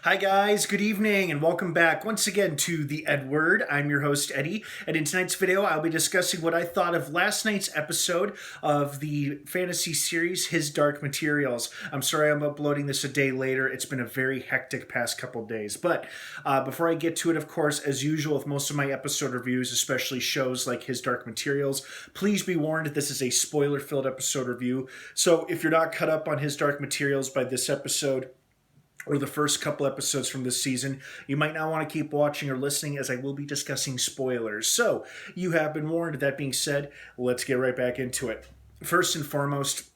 Hi guys, good evening and welcome back once again to The Edward. I'm your host Eddie, and in tonight's video I'll be discussing what I thought of last night's episode of the fantasy series His Dark Materials. I'm sorry I'm uploading this a day later. It's been a very hectic past couple days, but before I get to it, of course, as usual with most of my episode reviews, especially shows like His Dark Materials, please be warned this is a spoiler-filled episode review. So if you're not caught up on His Dark Materials by this episode, or the first couple episodes from this season, you might not want to keep watching or listening as I will be discussing spoilers. So, you have been warned. That being said, let's get right back into it. First and foremost,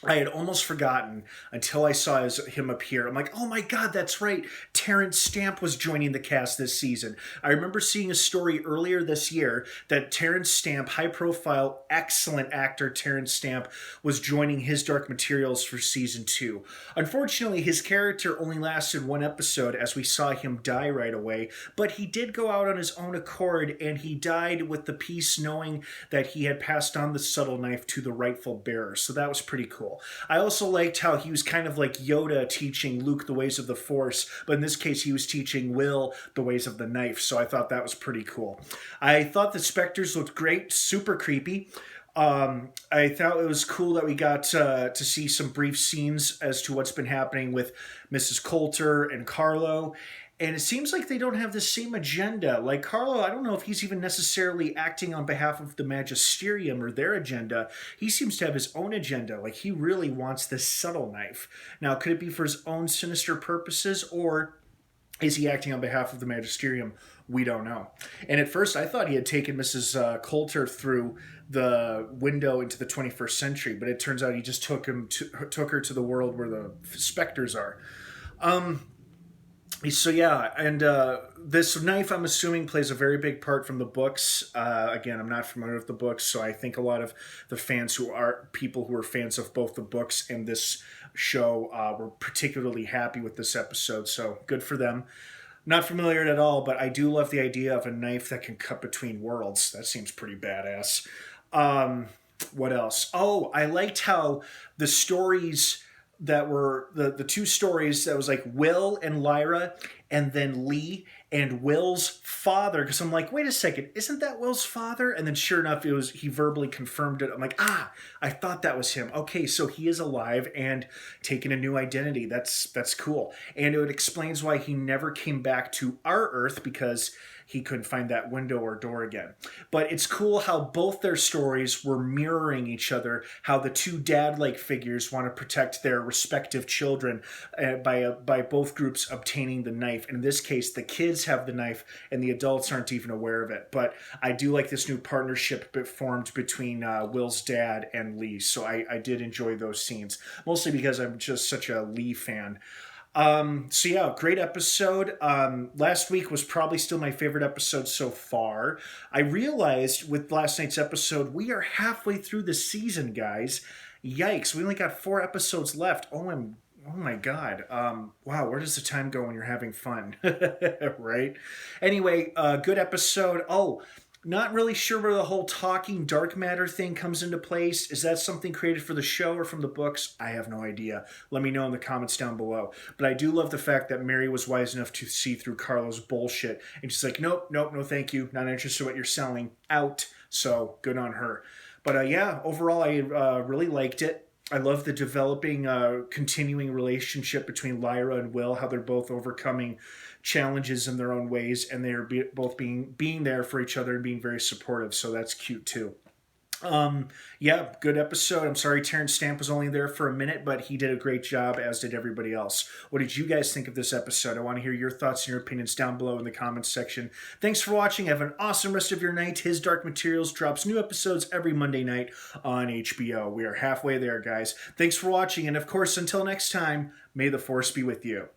I had almost forgotten until I saw him appear. I'm like, oh my god, that's right. Terrence Stamp was joining the cast this season. I remember seeing a story earlier this year that Terrence Stamp, high-profile, excellent actor Terrence Stamp, was joining His Dark Materials for Season 2. Unfortunately, his character only lasted one episode as we saw him die right away, but he did go out on his own accord, and he died with the peace knowing that he had passed on the subtle knife to the rightful bearer, so that was pretty cool. I also liked how he was kind of like Yoda teaching Luke the ways of the Force, but in this case he was teaching Will the ways of the knife, so I thought that was pretty cool. I thought the specters looked great, super creepy. I thought it was cool that we got to see some brief scenes as to what's been happening with Mrs. Coulter and Carlo. And it seems like they don't have the same agenda. Like Carlo, I don't know if he's even necessarily acting on behalf of the Magisterium or their agenda. He seems to have his own agenda. Like he really wants this subtle knife. Now, could it be for his own sinister purposes, or is he acting on behalf of the Magisterium? We don't know. And at first, I thought he had taken Mrs. Coulter through the window into the 21st century, but it turns out he just took her to the world where the specters are. So yeah, and this knife, I'm assuming, plays a very big part from the books. Again, I'm not familiar with the books, so I think a lot of the fans who are fans of both the books and this show were particularly happy with this episode, so good for them. Not familiar at all, but I do love the idea of a knife that can cut between worlds. That seems pretty badass. What else? Oh, I liked how the stories that were the two stories that was like Will and Lyra and then Lee and Will's father, because I'm like, wait a second, isn't that Will's father? And then sure enough, he verbally confirmed it. I'm like, I thought that was him. Okay, so he is alive and taking a new identity. That's cool. And it explains why he never came back to our Earth, because he couldn't find that window or door again. But it's cool how both their stories were mirroring each other, how the two dad-like figures want to protect their respective children by both groups obtaining the knife. And in this case, the kids have the knife and the adults aren't even aware of it. But I do like this new partnership formed between Will's dad and Lee. So I did enjoy those scenes, mostly because I'm just such a Lee fan. So yeah, great episode. Last week was probably still my favorite episode so far. I realized with last night's episode, we are halfway through the season, guys. Yikes, we only got 4 episodes left. Oh my god. Wow, where does the time go when you're having fun? Right? Anyway, good episode. Oh, not really sure where the whole talking dark matter thing comes into place. Is that something created for the show or from the books? I have no idea. Let me know in the comments down below. But I do love the fact that Mary was wise enough to see through Carlo's bullshit. And she's like, nope, no thank you. Not interested in what you're selling. Out. So, good on her. But yeah, overall, I really liked it. I love the developing, continuing relationship between Lyra and Will, how they're both overcoming challenges in their own ways, and they're both being there for each other and being very supportive, so that's cute too. Yeah, good episode. I'm sorry Terrence Stamp was only there for a minute, but he did a great job, as did everybody else. What did you guys think of this episode? I want to hear your thoughts and your opinions down below in the comments section. Thanks for watching. Have an awesome rest of your night. His Dark Materials drops new episodes every Monday night on HBO. We are halfway there, guys. Thanks for watching, and of course, until next time, may the Force be with you.